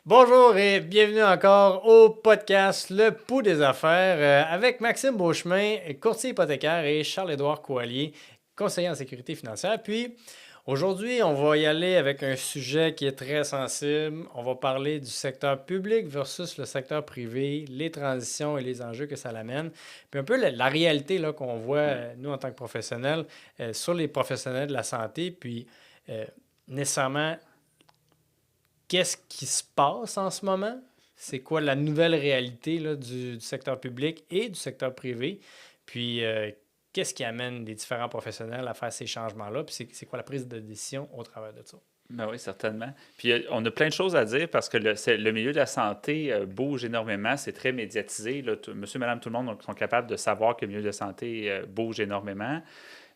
Bonjour et bienvenue encore au podcast Le Pouls des affaires avec Maxime Beauchemin, courtier hypothécaire, et Charles-Édouard Coallier, conseiller en sécurité financière. Puis aujourd'hui, on va y aller avec un sujet qui est très sensible. On va parler du secteur public versus le secteur privé, les transitions et les enjeux que ça l'amène. Puis un peu la réalité là, qu'on voit, nous, en tant que professionnels, sur les professionnels de la santé. Puis nécessairement, qu'est-ce qui se passe en ce moment? C'est quoi la nouvelle réalité là, du secteur public et du secteur privé? Puis, qu'est-ce qui amène les différents professionnels à faire ces changements-là? Puis, c'est quoi la prise de décision au travers de ça? Ben oui, certainement. Puis on a plein de choses à dire parce que le milieu de la santé bouge énormément, c'est très médiatisé. Là, monsieur, madame, tout le monde sont capables de savoir que le milieu de la santé bouge énormément,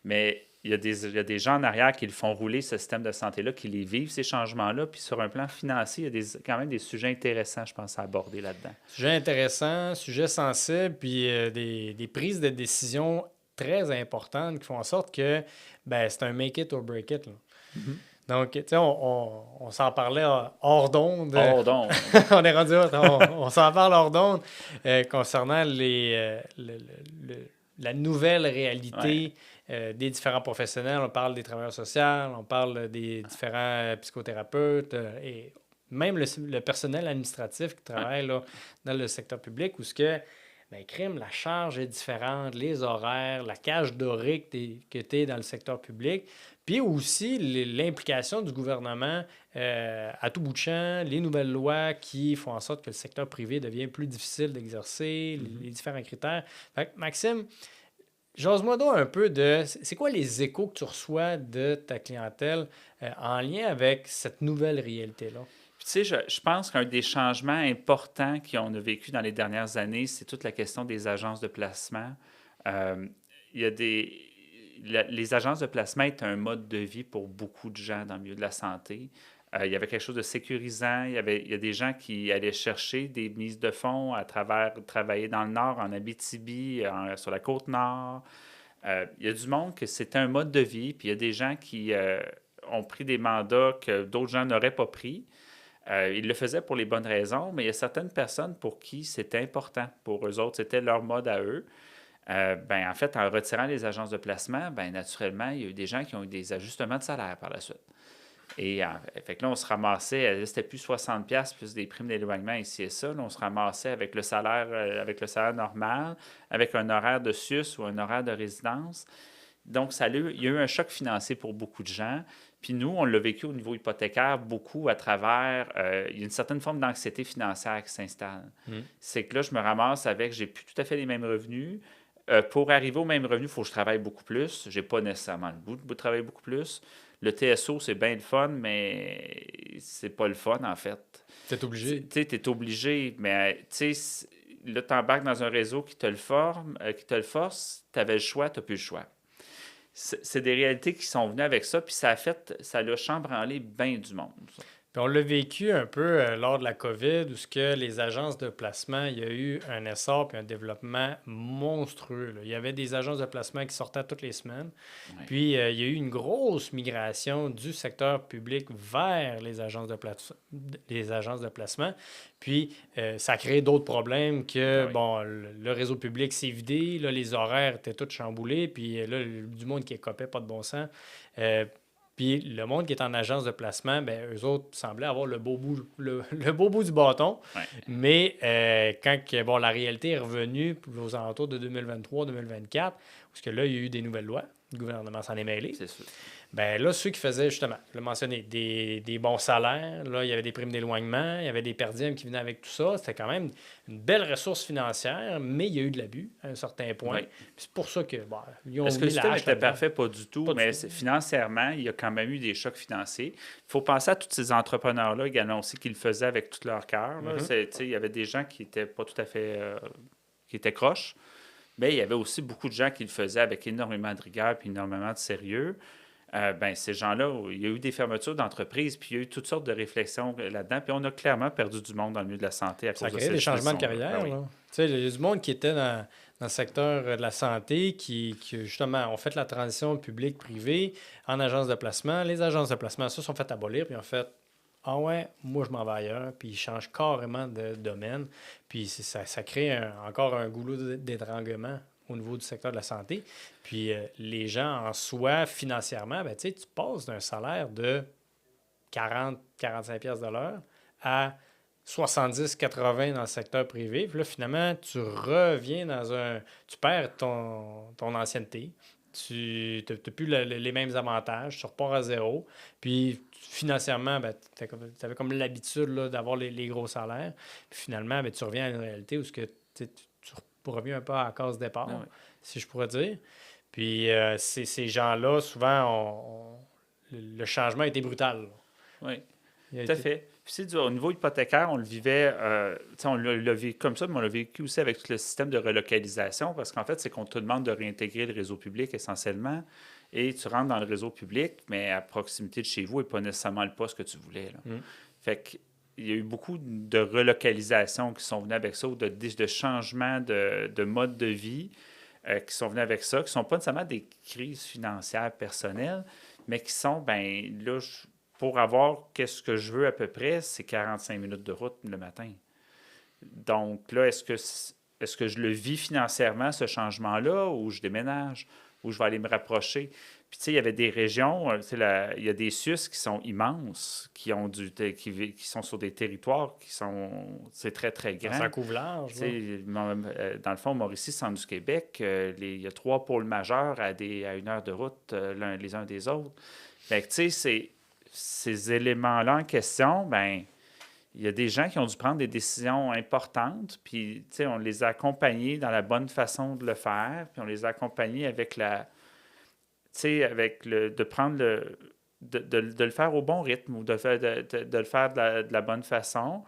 mais il y a des gens en arrière qui le font rouler, ce système de santé-là, qui les vivent, ces changements-là. Puis sur un plan financier, il y a quand même des sujets intéressants, je pense, à aborder là-dedans. Sujet intéressant, sujet sensible, puis des prises de décision très importantes qui font en sorte que ben, c'est un make it or break it, là. Mhm. Donc, tu sais, on s'en parlait hors d'onde. Oh, donc, On est rendu, on s'en parle hors d'onde concernant la nouvelle ouais, réalité des différents professionnels. On parle des travailleurs sociaux, on parle des différents psychothérapeutes et même le personnel administratif qui ouais, travaille là, dans le secteur public où ce que, ben, crime, la charge est différente, les horaires, la cage dorée que tu es dans le secteur public. Puis aussi l'implication du gouvernement à tout bout de champ, les nouvelles lois qui font en sorte que le secteur privé devient plus difficile d'exercer, mhm. les différents critères. Fait que, Maxime, j'ose-moi donc un peu de... C'est quoi les échos que tu reçois de ta clientèle en lien avec cette nouvelle réalité-là? Puis, tu sais, je pense qu'un des changements importants qu'on a vécu dans les dernières années, c'est toute la question des agences de placement. Euh, il y a les agences de placement est un mode de vie pour beaucoup de gens dans le milieu de la santé. Il y avait quelque chose de sécurisant. Il y a des gens qui allaient chercher des mises de fonds à travers travailler dans le Nord, en Abitibi, sur la côte Nord. Il y a du monde que c'était un mode de vie, puis il y a des gens qui ont pris des mandats que d'autres gens n'auraient pas pris. Ils le faisaient pour les bonnes raisons, mais il y a certaines personnes pour qui c'était important. Pour eux autres, c'était leur mode à eux. Ben, en fait, en retirant les agences de placement, ben, naturellement, il y a eu des gens qui ont eu des ajustements de salaire par la suite. Et fait que là, on se ramassait, c'était plus 60$ plus des primes d'éloignement ici et ça. Là, on se ramassait avec le salaire normal, avec un horaire de SUS ou un horaire de résidence. Donc, il y a eu un choc financier pour beaucoup de gens. Puis nous, on l'a vécu au niveau hypothécaire beaucoup à travers, il y a une certaine forme d'anxiété financière qui s'installe. Mm. C'est que là, je me ramasse avec, j'ai plus tout à fait les mêmes revenus. Pour arriver au même revenu, il faut que je travaille beaucoup plus. J'ai pas nécessairement le goût de travailler beaucoup plus. Le TSO, c'est bien le fun, mais c'est pas le fun, en fait. T'es Tu obligé. sais, t'es obligé, mais tu sais, là, t'embarques dans un réseau qui te le forme, qui te le force, t'avais le choix, t'as plus le choix. C'est des réalités qui sont venues avec ça, puis ça l'a chambranlé bien du monde, ça. Puis on l'a vécu un peu lors de la COVID, où ce que les agences de placement, il y a eu un essor puis un développement monstrueux, là. Il y avait des agences de placement qui sortaient toutes les semaines. Ouais, Puis il y a eu une grosse migration du secteur public vers les agences de placement. Puis ça a créé d'autres problèmes ben que, oui, bon, le réseau public s'est vidé, là, les horaires étaient tous chamboulés, puis là, du monde qui écopait, pas de bon sens. Euh, puis le monde qui est en agence de placement, ben, eux autres semblaient avoir le beau bout du bâton. ouais, Mais quand bon, la réalité est revenue aux alentours de 2023-2024, parce que là, il y a eu des nouvelles lois, le gouvernement s'en est mêlé. c'est sûr. Ben là, ceux qui faisaient justement, je l'ai mentionné, des bons salaires, là, il y avait des primes d'éloignement, il y avait des perdièmes qui venaient avec tout ça. C'était quand même une belle ressource financière, mais il y a eu de l'abus à un certain point. Oui. Puis c'est pour ça que bon, ils ont Est-ce que le mis la système hache était là-dedans. parfait? Pas du tout, Pas du mais tout. financièrement, il y a quand même eu des chocs financiers. Il faut penser à tous ces entrepreneurs-là également aussi qui le faisaient avec tout leur cœur, là. Mhm. Il y avait des gens qui étaient pas tout à fait, qui étaient croches, mais il y avait aussi beaucoup de gens qui le faisaient avec énormément de rigueur et énormément de sérieux. Ben, ces gens-là, il y a eu des fermetures d'entreprises, puis il y a eu toutes sortes de réflexions là-dedans, puis on a clairement perdu du monde dans le milieu de la santé à Ça a cause de créé ces des changements de décisions-là. Ben carrière, oui. là. Tu sais, il y a du monde qui était dans le secteur de la santé qui, justement, ont fait la transition public-privé en agence de placement. Les agences de placement, ça, sont faites abolir, puis en fait, ah ouais, moi je m'en vais ailleurs, puis ils changent carrément de domaine, puis ça crée encore un goulot d'étranglement au niveau du secteur de la santé. Puis les gens en soi, financièrement, ben, tu sais, tu passes d'un salaire de 40-45 pièces de l'heure à 70-80 dans le secteur privé. Puis là, finalement, tu reviens dans un... Tu perds ton ancienneté. Tu n'as plus les mêmes avantages. Tu repars à zéro. Puis financièrement, ben, tu avais comme l'habitude là, d'avoir les gros salaires. Puis finalement, ben, tu reviens à une réalité où tu reviens un peu à la case Ah départ, oui. si je pourrais dire. Puis ces gens-là, souvent, le changement a été brutal. Là. Oui. Il a Tout à été... fait. Puis, au niveau hypothécaire, on le vivait, on l'a vécu comme ça, mais on l'a vécu aussi avec tout le système de relocalisation, parce qu'en fait, c'est qu'on te demande de réintégrer le réseau public essentiellement, et tu rentres dans le réseau public, mais à proximité de chez vous et pas nécessairement le poste que tu voulais. Là. Mm. Fait qu'il y a eu beaucoup de relocalisations qui sont venues avec ça, ou de changements de mode de vie qui sont venus avec ça, qui ne sont pas nécessairement des crises financières personnelles, mais qui sont, ben là, pour avoir qu'est-ce que je veux à peu près, c'est 45 minutes de route le matin. Donc là, est-ce que je le vis financièrement, ce changement-là, ou je déménage, ou je vais aller me rapprocher? Puis, tu sais, il y avait des régions, il y a des Suisses qui sont immenses, qui sont sur des territoires qui sont, c'est très, très grand. Ça couvre large. Tu sais, dans le fond, Mauricie, centre du Québec, il y a 3 pôles majeurs à 1 heure de route, les uns des autres. Fait que, tu sais, ces éléments-là en question, ben il y a des gens qui ont dû prendre des décisions importantes, puis, tu sais, on les a accompagnés dans la bonne façon de le faire, puis on les a accompagnés avec tu sais, de prendre de le faire au bon rythme, ou de le faire de la bonne façon,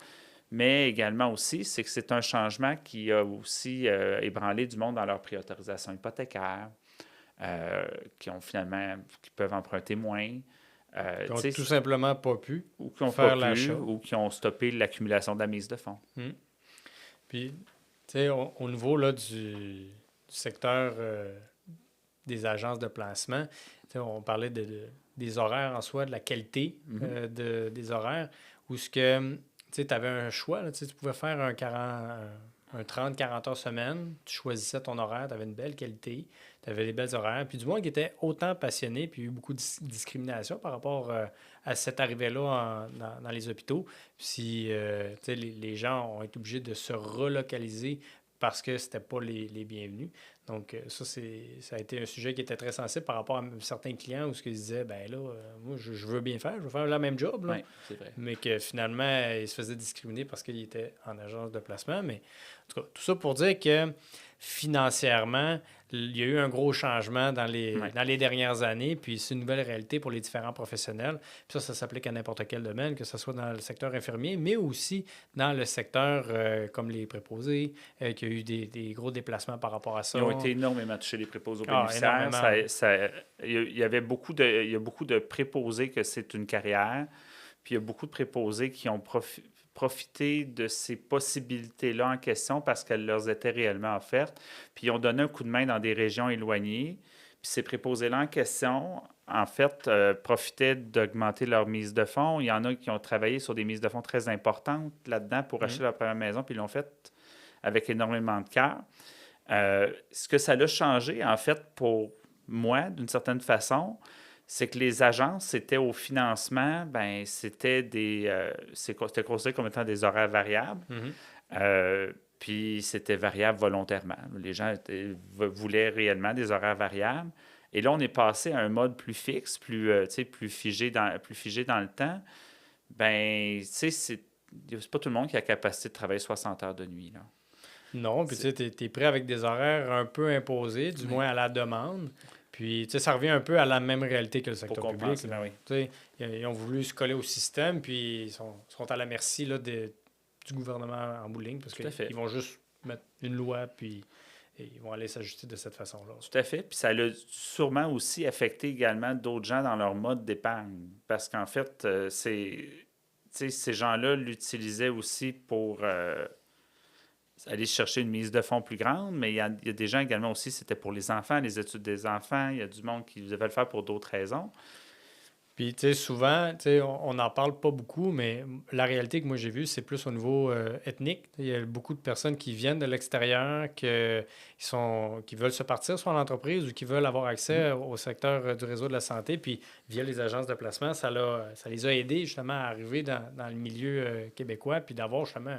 mais également aussi, c'est que c'est un changement qui a aussi ébranlé du monde dans leur priorisation hypothécaire, qui peuvent emprunter moins. Qui n'ont tout simplement pas pu ou qui n'ont faire pas pu, l'achat. ou qui ont stoppé l'accumulation de la mise de fonds. Puis, tu sais, au niveau là, du secteur des agences de placement, tu sais, on parlait des horaires en soi, de la qualité des horaires, où ce que, tu avais un choix, là, tu pouvais faire un 30-40 heures semaine, tu choisissais ton horaire, tu avais une belle qualité, tu avais des belles horaires, puis du moins qui était autant passionné, puis il y a eu beaucoup de discrimination par rapport à cette arrivée-là dans les hôpitaux. Puis si les gens ont été obligés de se relocaliser parce que c'était pas les bienvenus. Donc, ça a été un sujet qui était très sensible par rapport à certains clients où ce qu'ils disaient, ben là, moi, je veux bien faire, je veux faire le même job, là. Oui, c'est vrai. Mais que finalement, ils se faisaient discriminer parce qu'ils étaient en agence de placement. Mais en tout cas, tout ça pour dire que financièrement, il y a eu un gros changement dans les dernières années, puis c'est une nouvelle réalité pour les différents professionnels. Puis ça s'applique à n'importe quel domaine, que ce soit dans le secteur infirmier, mais aussi dans le secteur comme les préposés, qu'il y a eu des gros déplacements par rapport à ça. Ils ont été énormément touchés, les préposés aux énormément. bénéficiaires. Il y a beaucoup de préposés que c'est une carrière, puis il y a beaucoup de préposés qui ont profité de ces possibilités-là en question parce qu'elles leur étaient réellement offertes, puis ils ont donné un coup de main dans des régions éloignées. Puis ces préposés-là en question, en fait, profitaient d'augmenter leur mise de fonds. Il y en a qui ont travaillé sur des mises de fonds très importantes là-dedans pour acheter leur première maison, puis ils l'ont fait avec énormément de cœur. Ce que ça l'a changé, en fait, pour moi, d'une certaine façon, c'est que les agences, c'était au financement, ben c'était c'était considéré comme étant des horaires variables. Puis c'était variable volontairement. Les gens voulaient réellement des horaires variables. Et là, on est passé à un mode plus fixe, plus figé dans le temps. Ben, tu sais, c'est pas tout le monde qui a la capacité de travailler 60 heures de nuit, là. Non, puis tu sais, t'es prêt avec des horaires un peu imposés, du moins à la demande. Puis, tu sais, ça revient un peu à la même réalité que le secteur public. Ben oui. Tu sais, ils ont voulu se coller au système, puis ils sont à la merci là, du gouvernement en bout de ligne, parce qu'ils vont juste mettre une loi, puis ils vont aller s'ajuster de cette façon-là. Tout à fait. Puis ça l'a sûrement aussi affecté également d'autres gens dans leur mode d'épargne. Parce qu'en fait, ces gens-là l'utilisaient aussi pour aller chercher une mise de fonds plus grande, mais il y a des gens également aussi, c'était pour les enfants, les études des enfants. Il y a du monde qui devait le faire pour d'autres raisons. Puis, tu sais, souvent, tu sais, on n'en parle pas beaucoup, mais la réalité que moi j'ai vue, c'est plus au niveau ethnique. Il y a beaucoup de personnes qui viennent de l'extérieur, qui veulent se partir soit en entreprise ou qui veulent avoir Mhm. accès au secteur du réseau de la santé. Puis, via les agences de placement, ça les a aidés justement à arriver dans le milieu québécois, puis d'avoir justement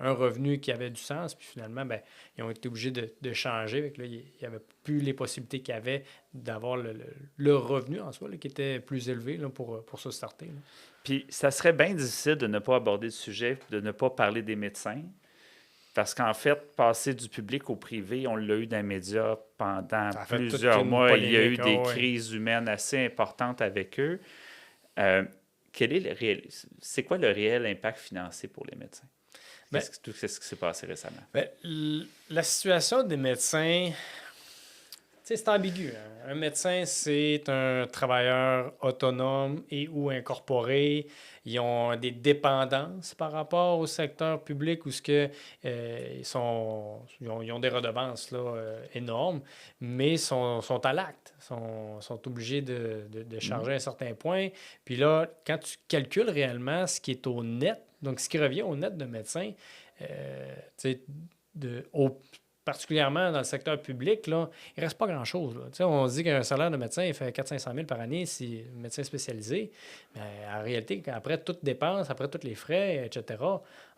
un revenu qui avait du sens. Puis finalement, ben, ils ont été obligés de changer. Fait que là, il n'y avait plus les possibilités qu'il y avait d'avoir le revenu en soi là, qui était plus élevé là, pour se starter. Là. Puis ça serait bien difficile de ne pas aborder le sujet, de ne pas parler des médecins, parce qu'en fait, passer du public au privé, on l'a eu dans les médias pendant Ça a fait toute plusieurs une mois. Il y a eu polémique. des Oh, ouais. crises humaines assez importantes avec eux. Euh, quel est le réel, c'est quoi le réel impact financier pour les médecins? Ben, Qu'est-ce qui s'est passé récemment? la situation des médecins, tu sais, c'est ambigu. Hein. Un médecin, c'est un travailleur autonome et ou incorporé. Ils ont des dépendances par rapport au secteur public où ils ont des redevances là, énormes, mais sont à l'acte, sont obligés de Mhm. charger à un certain point. Puis là, quand tu calcules réellement ce qui est au net, donc ce qui revient au net de médecin, tu sais, particulièrement dans le secteur public, là, il ne reste pas grand-chose. Là. Tu sais, on se dit qu'un salaire de médecin, il fait 400-500 000 par année si médecin spécialisé. Mais en réalité, après toutes dépenses, après tous les frais, etc.,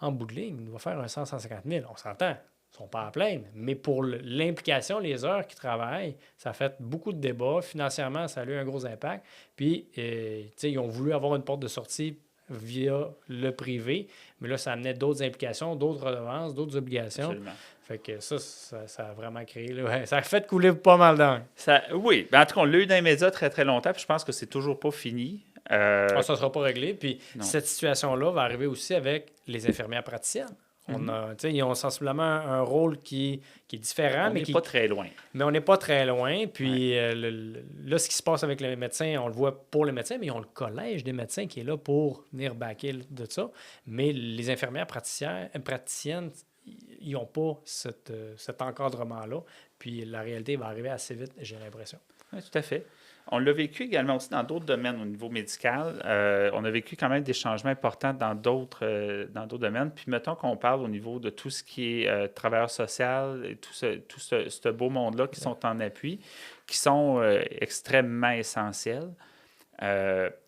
en bout de ligne, il va faire un 100-150 000. On s'entend. Ils ne sont pas à plaindre. Mais pour l'implication, les heures qu'ils travaillent, ça a fait beaucoup de débats. Financièrement, ça a eu un gros impact. Puis, tu sais, ils ont voulu avoir une porte de sortie via le privé. Mais là, ça amenait d'autres implications, d'autres redevances, d'autres obligations. Absolument. Fait que ça a vraiment créé. Là, ouais, ça a fait couler pas mal d'encre. Oui, ben, en tout cas, on l'a eu dans les médias très très longtemps, puis je pense que c'est toujours pas fini. Ah, ça ne sera pas réglé. Puis Non, cette situation-là va arriver aussi avec les infirmières praticiennes. Mhm. Ils ont sensiblement un rôle qui est différent, On n'est pas très loin. mais on n'est pas très loin. Ouais. Puis là, ce qui se passe avec les médecins, on le voit pour les médecins, mais ils ont le collège des médecins qui est là pour venir backer de ça. Mais les infirmières praticiennes, ils n'ont pas cet encadrement-là. Puis la réalité va arriver assez vite, j'ai l'impression. Oui, tout à fait. On l'a vécu également aussi dans d'autres domaines au niveau médical. On a vécu quand même des changements importants dans d'autres domaines. Puis mettons qu'on parle au niveau de tout ce qui est travailleur social et ce beau monde-là qui sont en appui, qui sont extrêmement essentiels.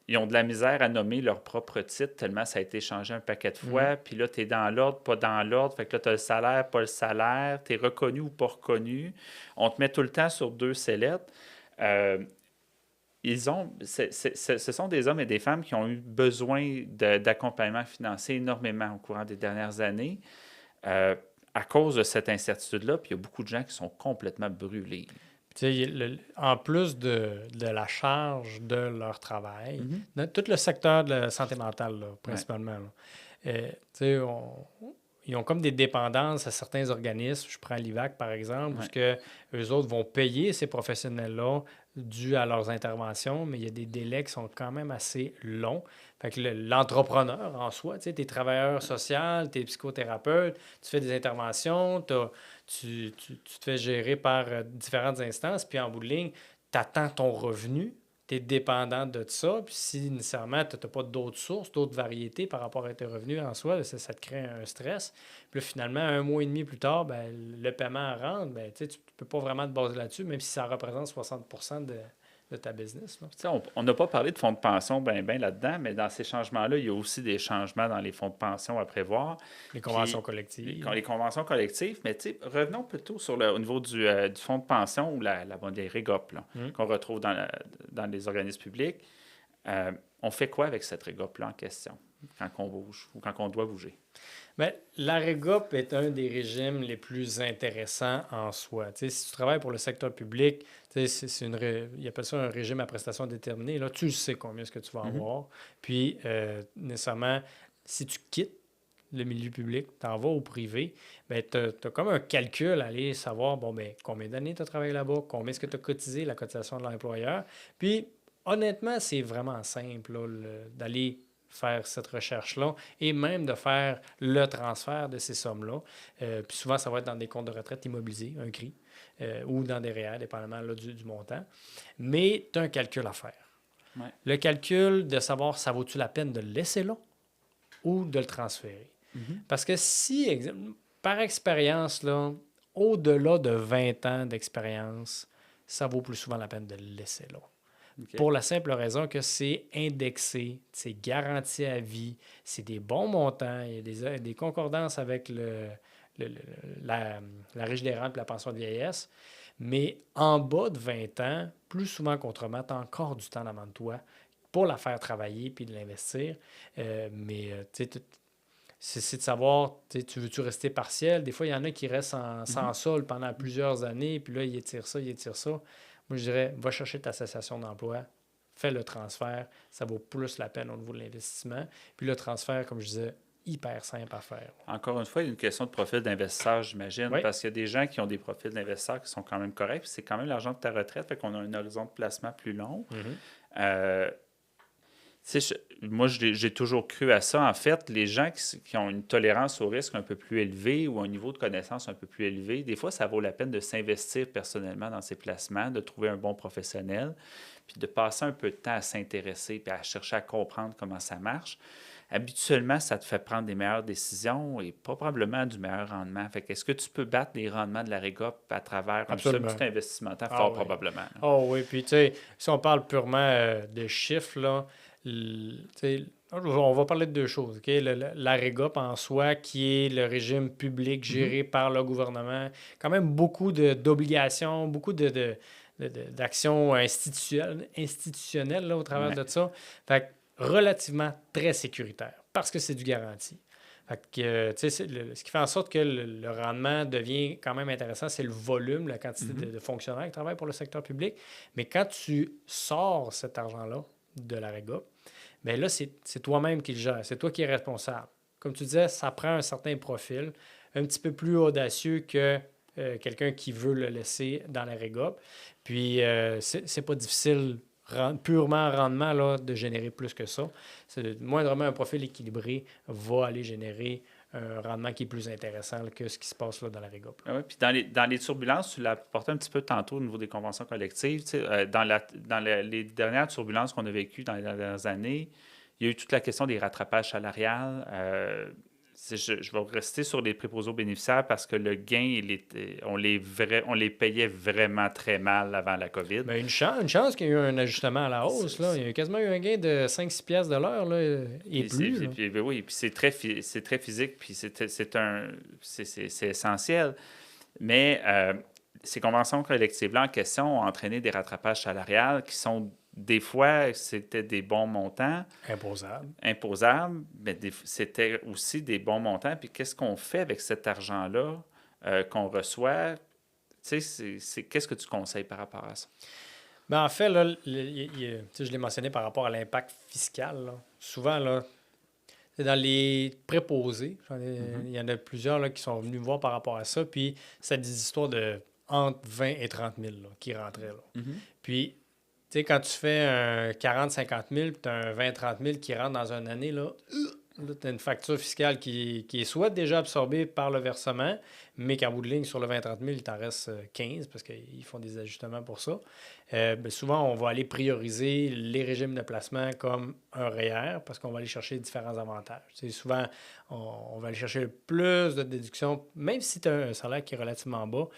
Ils ont de la misère à nommer leur propre titre tellement ça a été changé un paquet de Mhm. fois. Puis là, tu es dans l'ordre, pas dans l'ordre. Fait que là, tu as le salaire, pas le salaire. Tu es reconnu ou pas reconnu. On te met tout le temps sur deux sellettes. Euh, ce sont des hommes et des femmes qui ont eu besoin d'accompagnement financier énormément au courant des dernières années à cause de cette incertitude-là. Puis il y a beaucoup de gens qui sont complètement brûlés. Tu sais, en plus de la charge de leur travail, Mhm. dans tout le secteur de la santé mentale, là, Ouais, principalement, là, tu sais, ils ont comme des dépendances à certains organismes. Je prends l'IVAC, par exemple, où ouais. ce que eux autres vont payer ces professionnels-là dû à leurs interventions, mais il y a des délais qui sont quand même assez longs. Fait que l'entrepreneur en soi, tu sais, t'es travailleur social, t'es psychothérapeute, tu fais des interventions, tu te fais gérer par différentes instances, puis en bout de ligne, tu attends ton revenu, tu es dépendant de ça, puis si nécessairement tu n'as pas d'autres sources, d'autres variétés par rapport à tes revenus en soi, ça te crée un stress. Puis là, finalement, un mois et demi plus tard, ben, le paiement rentre, ben, tu ne peux pas vraiment te baser là-dessus, même si ça représente 60 de ta business. Là. Tu sais, on n'a pas parlé de fonds de pension ben là-dedans, mais dans ces changements-là, il y a aussi des changements dans les fonds de pension à prévoir. Les conventions Puis collectives. les conventions collectives, mais tu sais, revenons plutôt au niveau du fonds de pension ou des REGOP là, Hum. qu'on retrouve dans les organismes publics. On fait quoi avec cette REGOP-là en question quand on bouge ou quand on doit bouger? Bien, la REGOP est un des régimes les plus intéressants en soi. Tu sais, si tu travailles pour le secteur public, tu sais, ils appellent ça un régime à prestations déterminées. Là, tu sais combien est-ce que tu vas Mhm. avoir. Puis, nécessairement, si tu quittes le milieu public, tu en vas au privé, bien, tu as, comme un calcul à aller savoir, bon, ben, combien d'années tu as travaillé là-bas, combien est-ce que tu as cotisé, la cotisation de l'employeur. Puis, honnêtement, c'est vraiment simple là, d'aller faire cette recherche-là et même de faire le transfert de ces sommes-là. Puis souvent, ça va être dans des comptes de retraite immobilisés, un CRI, ou dans des REER, dépendamment là, du montant. Mais tu as un calcul à faire. Ouais. Le calcul de savoir ça vaut-tu la peine de le laisser là ou de le transférer. Parce que si, par expérience, là, au-delà de 20 ans d'expérience, ça vaut plus souvent la peine de le laisser là. OK. Pour la simple raison que c'est indexé, c'est garanti à vie, c'est des bons montants, il y a des concordances avec la riche des rentes et la pension de vieillesse. Mais en bas de 20 ans, plus souvent qu'autrement, tu as encore du temps devant toi pour la faire travailler puis de l'investir. Tu sais, c'est de savoir, tu veux-tu rester partiel? Des fois, il y en a qui restent sans sol pendant plusieurs années, puis là, ils étirent ça, ils étirent ça. Moi, je dirais, va chercher ta cessation d'emploi, fais le transfert, ça vaut plus la peine au niveau de l'investissement. Puis le transfert, comme je disais, hyper simple à faire. Encore une fois, il y a une question de profil d'investisseur, j'imagine, Oui. parce qu'il y a des gens qui ont des profils d'investisseurs qui sont quand même corrects, puis c'est quand même l'argent de ta retraite, fait qu'on a un horizon de placement plus long. Moi, j'ai toujours cru à ça. En fait, les gens qui ont une tolérance au risque un peu plus élevée ou un niveau de connaissance un peu plus élevé, des fois, ça vaut la peine de s'investir personnellement dans ces placements, de trouver un bon professionnel, puis de passer un peu de temps à s'intéresser puis à chercher à comprendre comment ça marche. Habituellement, ça te fait prendre des meilleures décisions et probablement du meilleur rendement. Fait que est-ce que tu peux battre les rendements de la REGOP à travers un seul petit investissement? Fort oui. probablement. Oh oui, puis tu sais, si on parle purement de chiffres, là, on va parler de deux choses. Okay? La REGOP en soi, qui est le régime public géré par le gouvernement, quand même beaucoup d'obligations, beaucoup d'actions institutionnelles là, au travers de ça. Fait que relativement très sécuritaire parce que c'est du garanti. Fait que, ce qui fait en sorte que le rendement devient quand même intéressant, c'est le volume, la quantité de fonctionnaires qui travaillent pour le secteur public. Mais quand tu sors cet argent-là de la REGOP, bien là, c'est toi-même qui le gères. C'est toi qui es responsable. Comme tu disais, ça prend un certain profil, un petit peu plus audacieux que quelqu'un qui veut le laisser dans la REGOP. Puis, c'est pas difficile purement rendement là, de générer plus que ça. Moindrement, un profil équilibré va aller générer un rendement qui est plus intéressant que ce qui se passe là, dans la REGOP. Ah oui, puis dans les turbulences, tu l'as porté un petit peu tantôt au niveau des conventions collectives. Dans les dernières turbulences qu'on a vécues dans les dernières années, il y a eu toute la question des rattrapages salariales. Je vais rester sur les préposés aux bénéficiaires parce que le gain, on les payait vraiment très mal avant la COVID. Bien, une chance qu'il y ait eu un ajustement à la hausse. Là. Il y a quasiment eu un gain de 5-6 piastres de l'heure là, et plus. Oui, puis c'est très physique, puis c'est essentiel. Mais ces conventions collectives-là en question ont entraîné des rattrapages salariales qui sont, des fois, c'était des bons montants. Imposables, mais c'était aussi des bons montants. Puis qu'est-ce qu'on fait avec cet argent-là qu'on reçoit? Tu sais, qu'est-ce que tu conseilles par rapport à ça? Bien, en fait, là, je l'ai mentionné par rapport à l'impact fiscal. Là. Souvent, là, c'est dans les préposés. Il y en a plusieurs là, qui sont venus me voir par rapport à ça. Puis, c'est des histoires de entre 20 et 30 000 là, qui rentraient. Là. Puis, tu sais, quand tu fais un 40-50 000 puis tu as un 20-30 000 qui rentre dans une année, là tu as une facture fiscale qui est soit déjà absorbée par le versement, mais qu'en bout de ligne, sur le 20-30 000, il t'en reste 15 parce qu'ils font des ajustements pour ça. Souvent, on va aller prioriser les régimes de placement comme un REER parce qu'on va aller chercher différents avantages. Souvent, on va aller chercher le plus de déductions, même si tu as un salaire qui est relativement bas,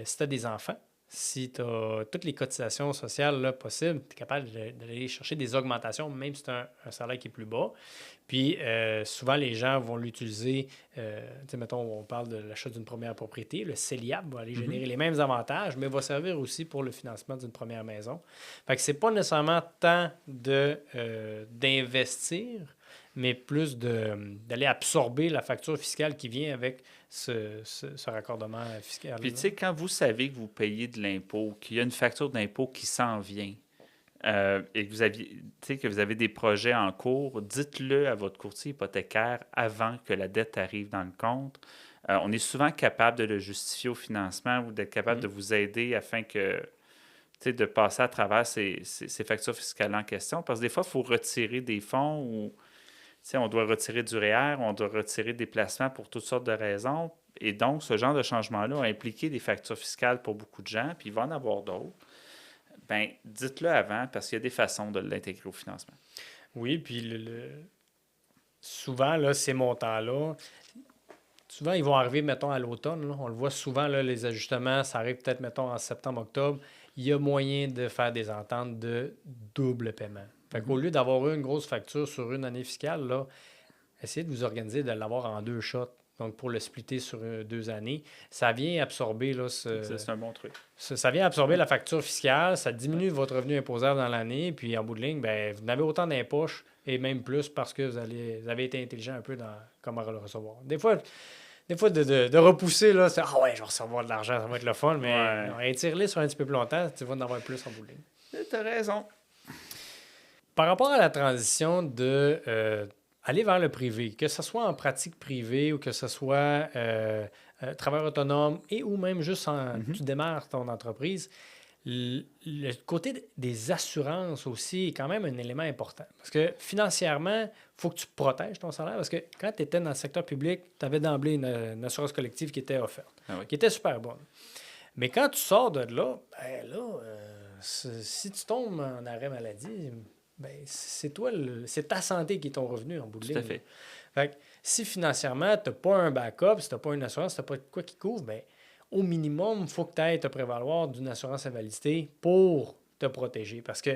si tu as des enfants. Si tu as toutes les cotisations sociales là, possibles, tu es capable d'aller chercher des augmentations, même si tu as un salaire qui est plus bas. Puis, souvent, les gens vont l'utiliser, mettons, on parle de l'achat d'une première propriété, le CELIAP va aller générer les mêmes avantages, mais va servir aussi pour le financement d'une première maison. Fait que c'est pas nécessairement tant d'investir, mais plus d'aller absorber la facture fiscale qui vient avec ce raccordement fiscal. Puis, tu sais, quand vous savez que vous payez de l'impôt, qu'il y a une facture d'impôt qui s'en vient, et que vous avez des projets en cours, dites-le à votre courtier hypothécaire avant que la dette arrive dans le compte. On est souvent capable de le justifier au financement ou d'être capable de vous aider afin que, de passer à travers ces factures fiscales en question. Parce que des fois, il faut retirer des fonds ou on doit retirer du REER, on doit retirer des placements pour toutes sortes de raisons. Et donc, ce genre de changement-là a impliqué des factures fiscales pour beaucoup de gens, puis il va en avoir d'autres. ben dites-le avant parce qu'il y a des façons de l'intégrer au financement. Oui, puis souvent, là, ces montants-là, souvent, ils vont arriver, mettons, à l'automne. Là. On le voit souvent, là, les ajustements, ça arrive peut-être, mettons, en septembre, octobre. Il y a moyen de faire des ententes de double paiement. Fait qu'au lieu d'avoir une grosse facture sur une année fiscale, là, essayez de vous organiser de l'avoir en deux shots. Donc, pour le splitter sur 2 années, ça vient absorber là, C'est un bon truc. ça vient absorber Ouais. la facture fiscale, ça diminue votre revenu imposable dans l'année, puis en bout de ligne, ben, vous en avez autant dans les poches et même plus parce que vous avez été intelligent un peu dans comment le recevoir. Des fois de repousser, là, c'est ah ouais, je vais recevoir de l'argent, ça va être le fun, mais Ouais. non, étire-les sur un petit peu plus longtemps, tu vas en avoir plus en bout de ligne. T'as raison. Par rapport à la transition de aller vers le privé, que ce soit en pratique privée ou que ce soit travailleur autonome et ou même juste tu démarres ton entreprise, le côté des assurances aussi est quand même un élément important. Parce que financièrement, il faut que tu protèges ton salaire. Parce que quand tu étais dans le secteur public, tu avais d'emblée une assurance collective qui était offerte, qui était super bonne. Mais quand tu sors de là, ben là, si tu tombes en arrêt maladie, ben c'est c'est ta santé qui est ton revenu en bout de ligne. Tout à fait. Fait que si financièrement, tu n'as pas un backup, si tu n'as pas une assurance, si tu n'as pas de quoi qui couvre, ben au minimum, il faut que tu ailles te prévaloir d'une assurance invalidité pour te protéger. Parce que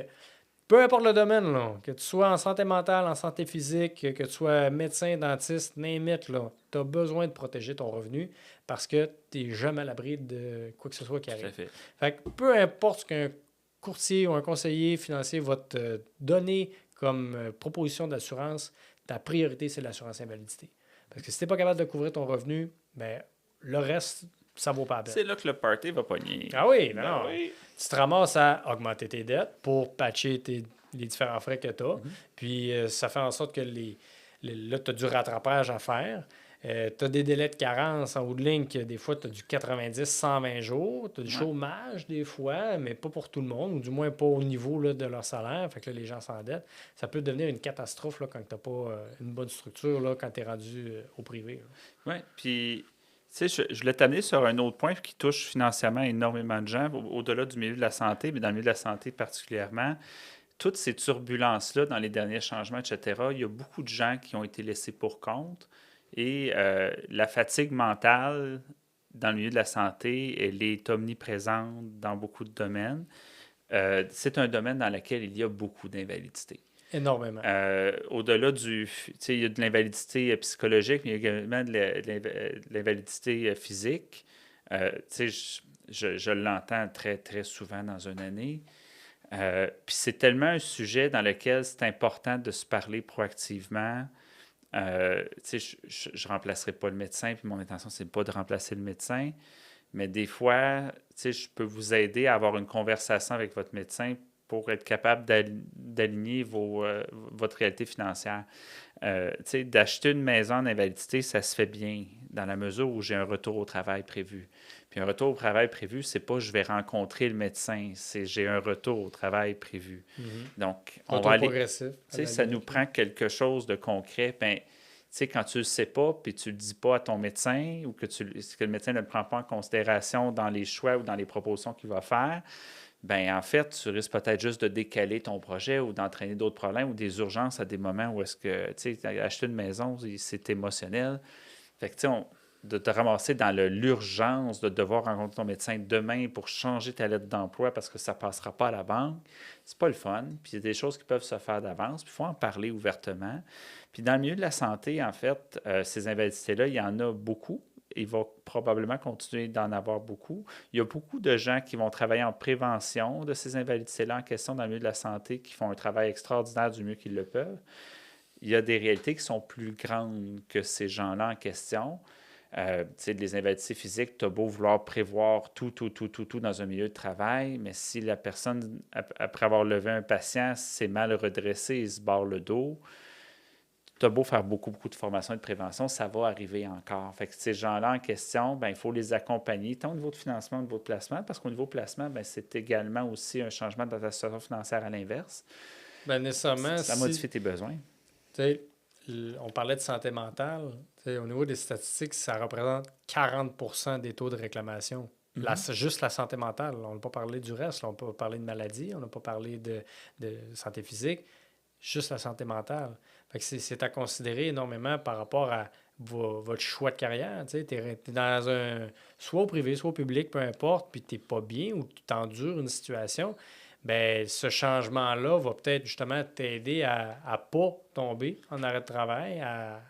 peu importe le domaine, là, que tu sois en santé mentale, en santé physique, que tu sois médecin, dentiste, name it, tu as besoin de protéger ton revenu parce que tu n'es jamais à l'abri de quoi que ce soit qui arrive. Tout à fait. Fait que peu importe ce qu'un courtier ou un conseiller financier va te donner comme proposition d'assurance, ta priorité, c'est l'assurance invalidité. Parce que si tu n'es pas capable de couvrir ton revenu, ben, le reste, ça vaut pas la peine. C'est là que le party va pogner. Ah oui, ben Ben non. oui. Tu te ramasses à augmenter tes dettes pour patcher les différents frais que tu as. Puis ça fait en sorte que là, tu as du rattrapage à faire. Tu as des délais de carence en bout de ligne que des fois, tu as du 90-120 jours. Tu as du chômage des fois, mais pas pour tout le monde, ou du moins pas au niveau là, de leur salaire. Fait que là, les gens s'endettent. Ça peut devenir une catastrophe là, quand tu n'as pas une bonne structure là, quand tu es rendu au privé. Oui, puis tu sais, je voulais t'amener sur un autre point qui touche financièrement énormément de gens, au-delà du milieu de la santé, mais dans le milieu de la santé particulièrement. Toutes ces turbulences-là, dans les derniers changements, etc., il y a beaucoup de gens qui ont été laissés pour compte. Et la fatigue mentale dans le milieu de la santé, elle est omniprésente dans beaucoup de domaines. C'est un domaine dans lequel il y a beaucoup d'invalidité. Énormément. Au-delà du... Tu sais, il y a de l'invalidité psychologique, mais il y a également de l'invalidité physique. Tu sais, je l'entends très, très souvent dans une année. Puis c'est tellement un sujet dans lequel c'est important de se parler proactivement. Tu sais, je ne remplacerai pas le médecin, puis mon intention, c'est pas de remplacer le médecin. Mais des fois, tu sais, je peux vous aider à avoir une conversation avec votre médecin pour être capable d'aligner votre réalité financière. Tu sais, d'acheter une maison en invalidité, ça se fait bien dans la mesure où j'ai un retour au travail prévu. Puis un retour au travail prévu, c'est pas je vais rencontrer le médecin, c'est j'ai un retour au travail prévu. Donc, on va aller... progressif. Tu sais, ça nous prend quelque chose de concret. Ben, tu sais, quand tu le sais pas, puis tu le dis pas à ton médecin, ou que le médecin ne le prend pas en considération dans les choix ou dans les propositions qu'il va faire, ben en fait, tu risques peut-être juste de décaler ton projet ou d'entraîner d'autres problèmes ou des urgences à des moments où est-ce que, tu sais, acheter une maison, c'est émotionnel. Fait que, tu sais, de te ramasser dans l'urgence de devoir rencontrer ton médecin demain pour changer ta lettre d'emploi parce que ça ne passera pas à la banque, c'est pas le fun. Puis il y a des choses qui peuvent se faire d'avance, puis il faut en parler ouvertement. Puis dans le milieu de la santé, en fait, ces invalidités-là, il y en a beaucoup. Il va probablement continuer d'en avoir beaucoup. Il y a beaucoup de gens qui vont travailler en prévention de ces invalidités-là en question dans le milieu de la santé, qui font un travail extraordinaire du mieux qu'ils le peuvent. Il y a des réalités qui sont plus grandes que ces gens-là en question. Tu sais, les invalidités physiques, tu as beau vouloir prévoir tout dans un milieu de travail, mais si la personne, après avoir levé un patient, s'est mal redressée et se barre le dos, tu as beau faire beaucoup de formations et de prévention, ça va arriver encore. Fait que ces gens-là en question, ben, il faut les accompagner, tant au niveau de financement, au niveau de placement, parce qu'au niveau placement, ben, c'est également aussi un changement de ta situation financière à l'inverse. Ben, nécessairement, ça modifie tes besoins. Tu sais, on parlait de santé mentale. Au niveau des statistiques, ça représente 40% des taux de réclamation. juste la santé mentale. On n'a pas parlé du reste. Là. On n'a pas parlé de maladie, on n'a pas parlé de santé physique, juste la santé mentale. Fait que c'est à considérer énormément par rapport à votre choix de carrière. Tu es dans soit au privé, soit au public, peu importe, puis tu n'es pas bien ou tu t'endures une situation. Bien, ce changement-là va peut-être justement t'aider à ne pas tomber en arrêt de travail, à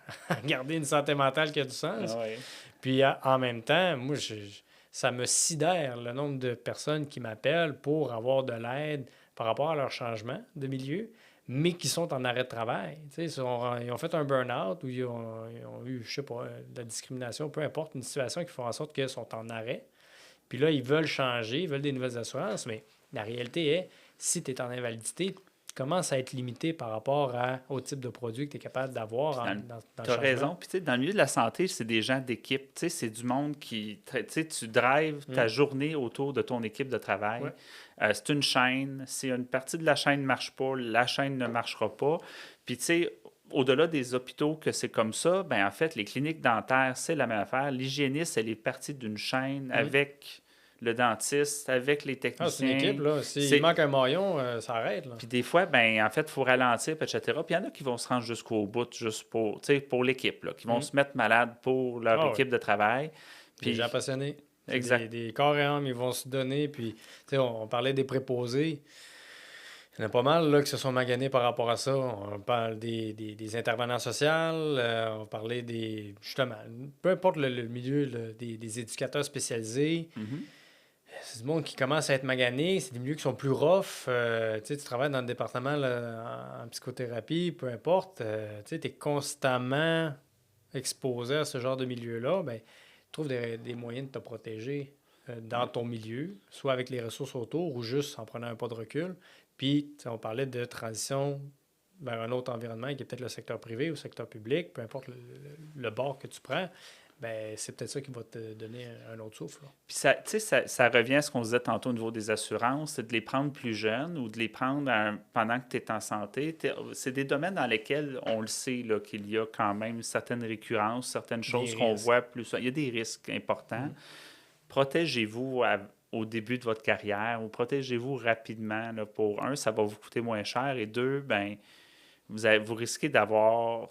garder une santé mentale qui a du sens. Ah ouais. Puis en même temps, moi, ça me sidère le nombre de personnes qui m'appellent pour avoir de l'aide par rapport à leur changement de milieu, mais qui sont en arrêt de travail. Tu sais, ils ont fait un burn-out ou ils ont eu, je sais pas, de la discrimination, peu importe, une situation qui fait en sorte qu'ils sont en arrêt. Puis là, ils veulent changer, ils veulent des nouvelles assurances, mais la réalité est, si tu es en invalidité, tu commences à être limité par rapport au type de produit que tu es capable d'avoir dans le Tu as changement. raison. Puis, tu sais, dans le milieu de la santé, c'est des gens d'équipe. Tu sais, c'est du monde qui. Tu sais, tu drives ta journée autour de ton équipe de travail. Ouais. C'est une chaîne. Si une partie de la chaîne ne marche pas, la chaîne ne marchera pas. Puis, tu sais, au-delà des hôpitaux que c'est comme ça, ben en fait, les cliniques dentaires, c'est la même affaire. L'hygiéniste, elle est partie d'une chaîne avec le dentiste, avec les C'est une techniciens. équipe, là. S'il manque un maillon, ça arrête, là. Puis des fois, ben en fait, il faut ralentir, puis etc. Puis il y en a qui vont se rendre jusqu'au bout, juste pour, pour l'équipe, là, qui vont se mettre malades pour leur équipe de travail. Puis, Puis, des gens passionnés. exact. Des corps et âmes, ils vont se donner. Puis, tu sais, on parlait des préposés. Il y en a pas mal là, qui se sont maganés par rapport à ça. On parle des intervenants sociaux, on parlait justement, peu importe le milieu, des éducateurs spécialisés. C'est du monde qui commence à être magané, c'est des milieux qui sont plus rough. Tu sais, tu travailles dans le département là, en psychothérapie, peu importe. Tu sais, tu es constamment exposé à ce genre de milieu-là. Bien, trouve des moyens de te protéger dans ton milieu, soit avec les ressources autour ou juste en prenant un pas de recul. Puis, tu sais, on parlait de transition vers un autre environnement qui est peut-être le secteur privé ou le secteur public, peu importe le bord que tu prends. Ben, c'est peut-être ça qui va te donner un autre souffle. Là. Puis ça, ça revient à ce qu'on disait tantôt au niveau des assurances, c'est de les prendre plus jeunes ou de les prendre pendant que tu es en santé. C'est des domaines dans lesquels on le sait là, qu'il y a quand même certaines récurrences, certaines choses qu'on voit plus. Il y a des risques importants. Protégez-vous au début de votre carrière ou protégez-vous rapidement. Là, pour un, ça va vous coûter moins cher et deux, ben vous risquez d'avoir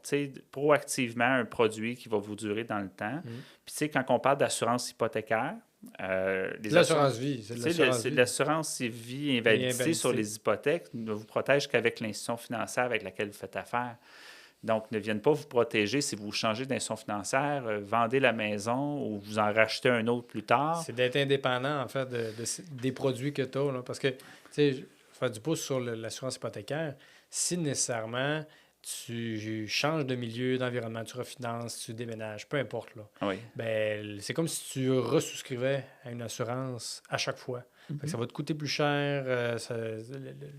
proactivement un produit qui va vous durer dans le temps. Puis, quand on parle d'assurance hypothécaire, l'assurance vie. C'est l'assurance vie invalidité sur les hypothèques ne vous protège qu'avec l'institution financière avec laquelle vous faites affaire. Donc, ne viennent pas vous protéger si vous changez d'institution financière, vendez la maison ou vous en rachetez un autre plus tard. C'est d'être indépendant, en fait, des produits que tu as. Là, parce que, tu sais, je vais faire du pouce sur l'assurance hypothécaire. Si nécessairement tu changes de milieu, d'environnement, tu refinances, tu déménages, peu importe, là, ben, c'est comme si tu ressouscrivais à une assurance à chaque fois. Fait que ça va te coûter plus cher,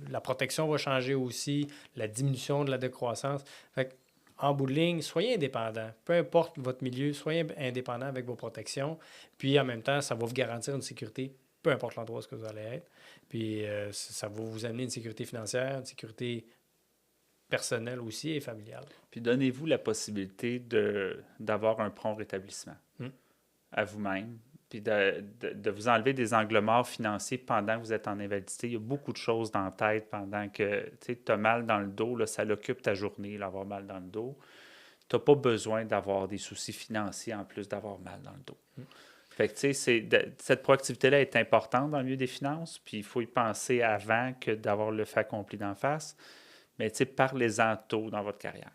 la protection va changer aussi, la diminution de la décroissance. Fait que, en bout de ligne, soyez indépendant. Peu importe votre milieu, soyez indépendant avec vos protections. Puis en même temps, ça va vous garantir une sécurité, peu importe l'endroit où vous allez être. Puis ça va vous amener une sécurité financière, une sécurité personnelle aussi et familiale. Puis donnez-vous la possibilité d'avoir un prompt rétablissement à vous-même. Puis de vous enlever des angles morts financiers pendant que vous êtes en invalidité. Il y a beaucoup de choses dans la tête pendant que tu as mal dans le dos. Là, ça l'occupe ta journée, avoir mal dans le dos. Tu n'as pas besoin d'avoir des soucis financiers en plus d'avoir mal dans le dos. Fait que, tu sais, cette proactivité-là est importante dans le milieu des finances, puis il faut y penser avant que d'avoir le fait accompli d'en face. Mais, tu sais, parlez-en tôt dans votre carrière.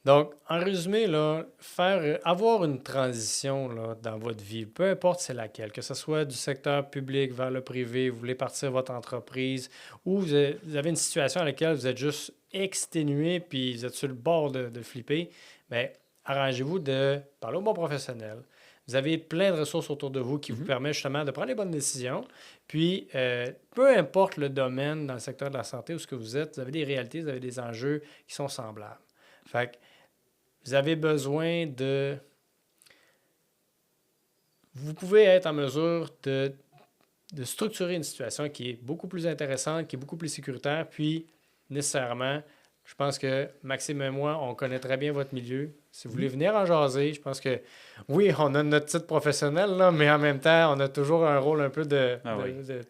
Donc, en résumé, là, avoir une transition là, dans votre vie, peu importe c'est laquelle, que ce soit du secteur public vers le privé, vous voulez partir votre entreprise, ou vous avez une situation à laquelle vous êtes juste exténué puis vous êtes sur le bord de flipper, bien, arrangez-vous de parler au bon professionnel. Vous avez plein de ressources autour de vous qui vous permettent justement de prendre les bonnes décisions. Puis, peu importe le domaine dans le secteur de la santé où ce que vous êtes, vous avez des réalités, vous avez des enjeux qui sont semblables. Fait que vous avez besoin de... Vous pouvez être en mesure de structurer une situation qui est beaucoup plus intéressante, qui est beaucoup plus sécuritaire, puis nécessairement Je pense que Maxime et moi, on connaît très bien votre milieu. Si vous voulez venir en jaser, je pense que oui, on a notre titre professionnel, là, mais en même temps, on a toujours un rôle un peu de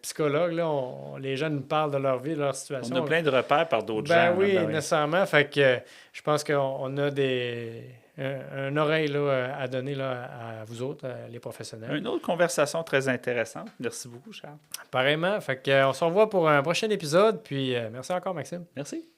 psychologue. Là. Les gens nous parlent de leur vie, de leur situation. On a plein de repères par d'autres Ben gens. oui, là, nécessairement. Fait que je pense qu'on a une oreille là, à donner là, à vous autres, les professionnels. Une autre conversation très intéressante. Merci beaucoup, Charles. Pareillement. Fait que, on se revoit pour un prochain épisode. Puis merci encore, Maxime. Merci.